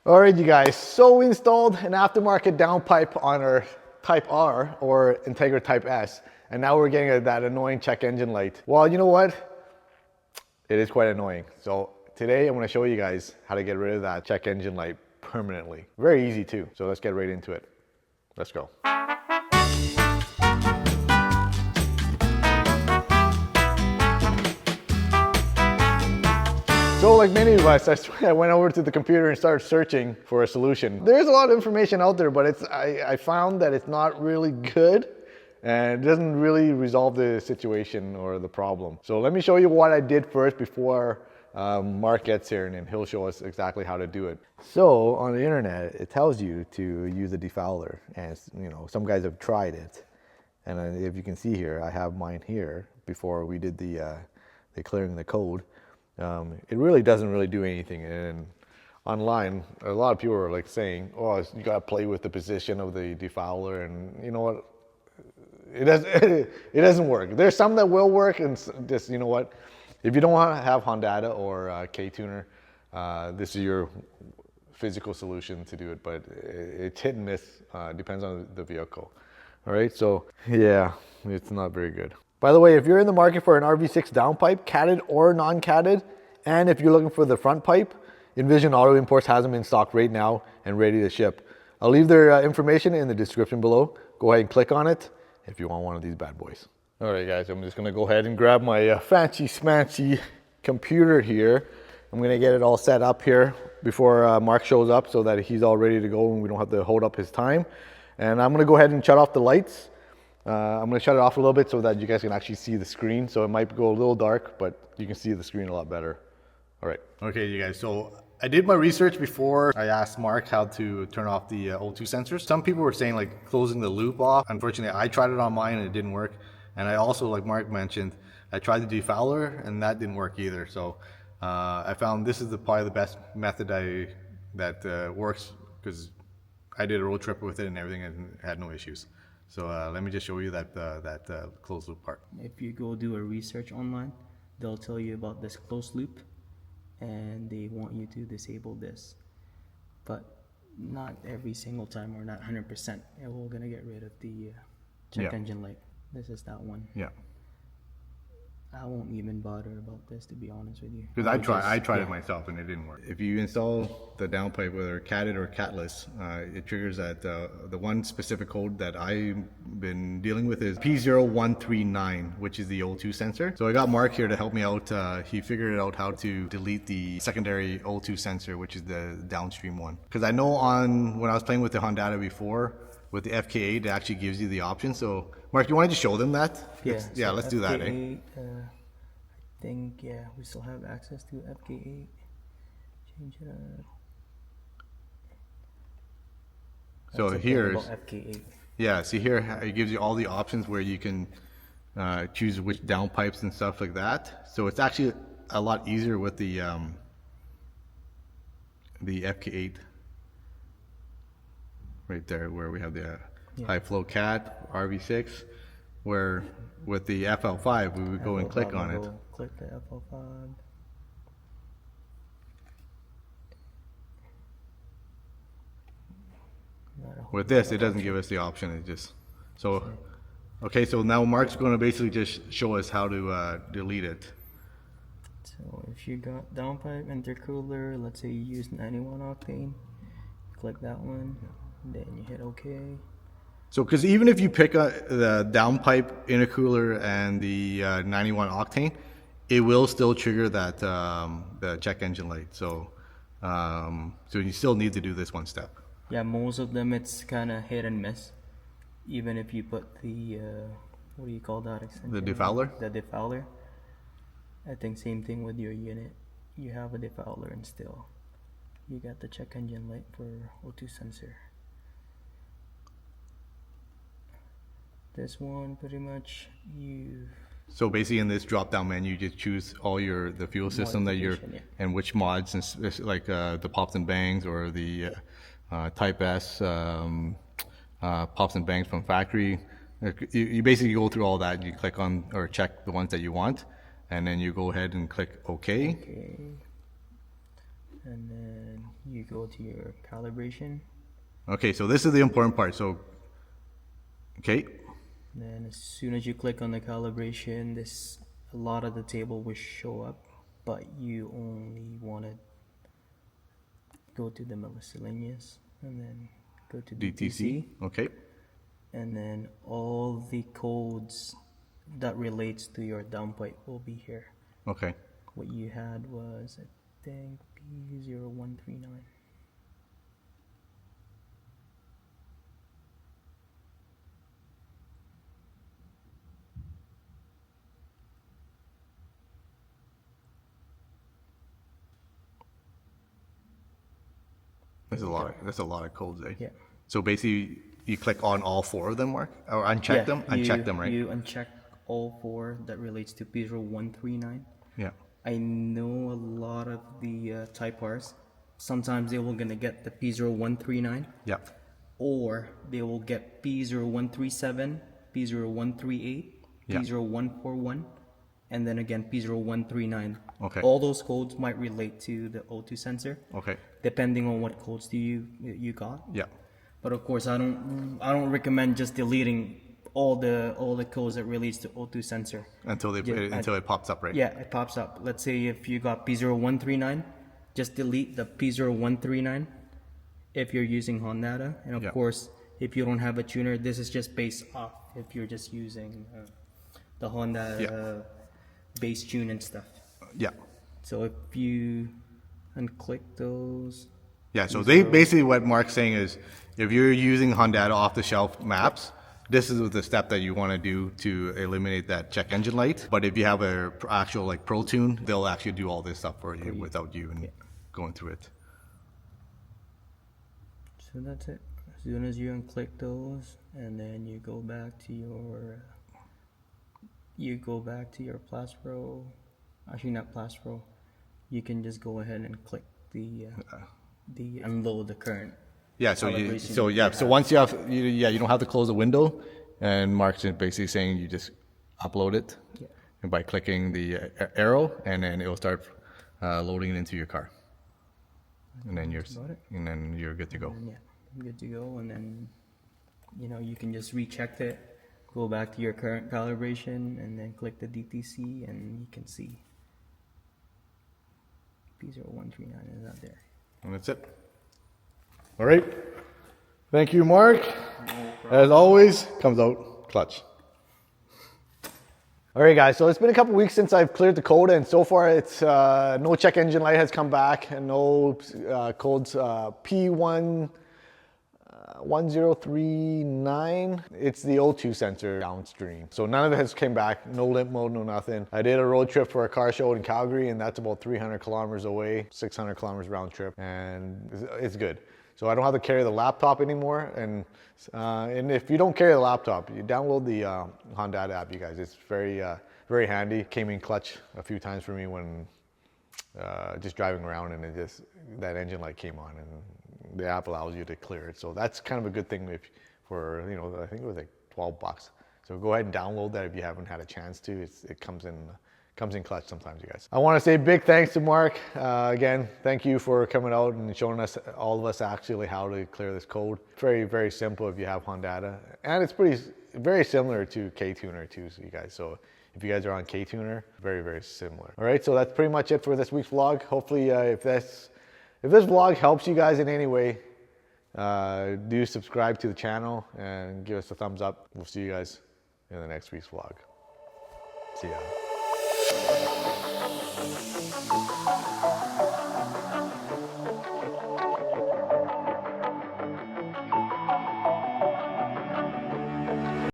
All right, you guys, so we installed an aftermarket downpipe on our Type R or Integra Type S, and now we're getting that annoying check engine light. Well, you know what? It is quite annoying. So today I'm going to show you guys how to get rid of that check engine light permanently. Very easy too. So let's get right into it. Let's go. So like many of us, I went over to the computer and started searching for a solution. There's a lot of information out there, but I found that it's not really good and it doesn't really resolve the situation or the problem. So let me show you what I did first before Mark gets here, and then he'll show us exactly how to do it. So on the internet, it tells you to use a defouler, and you know, some guys have tried it. And if you can see here, I have mine here before we did the clearing the code. It really doesn't really do anything, and online a lot of people are like saying, oh, you gotta play with the position of the defouler, and you know what, it doesn't work. There's some that will work, and just, you know what, if you don't want to have Honda or K-tuner, this is your physical solution to do it, but it's hit and miss, depends on the vehicle. All right, so yeah, it's not very good. By the way, if you're in the market for an RV6 downpipe, catted or non-catted, and if you're looking for the front pipe, Envision Auto Imports has them in stock right now and ready to ship. I'll leave their information in the description below. Go ahead and click on it if you want one of these bad boys. All right, guys, I'm just gonna go ahead and grab my fancy smancy computer here. I'm gonna get it all set up here before Mark shows up so that he's all ready to go and we don't have to hold up his time. And I'm gonna go ahead and shut off the lights. I'm going to shut it off a little bit so that you guys can actually see the screen. So it might go a little dark, but you can see the screen a lot better. All right. Okay, you guys. So I did my research before I asked Mark how to turn off the O2 sensors. Some people were saying like closing the loop off. Unfortunately, I tried it on mine and it didn't work. And I also, like Mark mentioned, I tried the defouler and that didn't work either. So I found this is probably the best method that works, because I did a road trip with it and everything and had no issues. So let me just show you that closed loop part. If you go do a research online, they'll tell you about this closed loop and they want you to disable this. But not every single time, or not 100%. We're going to get rid of the check engine light. This is that one. Yeah. I won't even bother about this, to be honest with you. Because I tried it myself and it didn't work. If you install the downpipe, whether catted or catless, it triggers that the one specific code that I've been dealing with is P0139, which is the O2 sensor. So I got Mark here to help me out. He figured out how to delete the secondary O2 sensor, which is the downstream one. Because I know when I was playing with the Honda before, with the FK8, it actually gives you the option. So, Mark, you want to just show them that? Yeah. Yeah, so let's do that, eh? I think, yeah, we still have access to FK8. Change it up. So here, FK8. Yeah, see here, it gives you all the options where you can choose which downpipes and stuff like that. So it's actually a lot easier with the FK8. Right there, where we have the high flow cat RV6, where with the FL5 we would go and click on it. Click the FL5. With this, it doesn't give us the option. It just okay. So now Mark's going to basically just show us how to delete it. So if you got downpipe intercooler, let's say you use 91 octane, click that one. Then you hit OK. So, because even if you pick the downpipe intercooler and the 91 octane, it will still trigger that the check engine light. So, so you still need to do this one step. Yeah, most of them it's kind of hit and miss. Even if you put the what do you call that extension? The defouler. The defouler. I think same thing with your unit. You have a defouler and still you got the check engine light for O2 sensor. This one pretty much so basically in this drop down menu you just choose all the fuel system that you're and which mods, and like the pops and bangs or the Type S pops and bangs from factory. You basically go through all that, you click on or check the ones that you want, and then you go ahead and click OK. and then you go to your calibration. Okay, so this is the important part. So, okay. Then as soon as you click on the calibration, a lot of the table will show up, but you only want to go to the miscellaneous and then go to DTC. Okay. And then all the codes that relates to your downpipe will be here. Okay. What you had was, I think, P0139. That's a lot of codes, eh? Yeah. So basically, you click on all 4 of them, Mark, or uncheck them. Uncheck them, right? You uncheck all 4 that relates to P0139. Yeah. I know a lot of the Type Rs, sometimes they will gonna get the P0139, Yeah. or they will get P0137, P0138, Yeah. P0141, and then again P0139. Okay. All those codes might relate to the O2 sensor, Okay. depending on what codes do you got. Yeah. But of course, I don't recommend just deleting all the codes that relates to O2 sensor. Until it pops up, right? Yeah, it pops up. Let's say if you got P0139, just delete the P0139 if you're using Honda. And of course, if you don't have a tuner, this is just based off if you're just using the Honda base tune and stuff. Yeah. So if you unclick those. Yeah, so they basically what Mark's saying is if you're using Honda off-the-shelf maps, this is the step that you want to do to eliminate that check engine light. But if you have a actual like Pro Tune, they'll actually do all this stuff for you without you going through it. So that's it. As soon as you unclick those, and then you go back to your Plastro. Actually, not Plastro. You can just go ahead and click the unload the current. Yeah, so once you have you don't have to close the window, and Mark's basically saying you just upload it and by clicking the arrow, and then it will start loading it into your car, and then you're good to go. And I'm good to go, and then you can just recheck it, go back to your current calibration, and then click the DTC, and you can see P0139 is not there. And that's it. All right. Thank you, Mark. As always, comes out clutch. All right, guys. So it's been a couple weeks since I've cleared the code, and so far it's no check engine light has come back, and no codes P0139. It's the O2 sensor downstream. So none of it has came back. No limp mode, no nothing. I did a road trip for a car show in Calgary, and that's about 300 kilometers away, 600 kilometers round trip, and it's good. So I don't have to carry the laptop anymore. And if you don't carry the laptop, you download the Honda app, you guys. It's very, very handy. Came in clutch a few times for me when just driving around, and that engine light came on, and the app allows you to clear it. So that's kind of a good thing I think it was like $12. So go ahead and download that if you haven't had a chance to. It comes in clutch sometimes, you guys. I want to say big thanks to Mark. Again, thank you for coming out and showing us, all of us, actually how to clear this code. Very, very simple if you have Honda. And it's very similar to K-Tuner too, so you guys. So if you guys are on K-Tuner, very, very similar. All right, so that's pretty much it for this week's vlog. Hopefully, if this vlog helps you guys in any way, do subscribe to the channel and give us a thumbs up. We'll see you guys in the next week's vlog. See ya.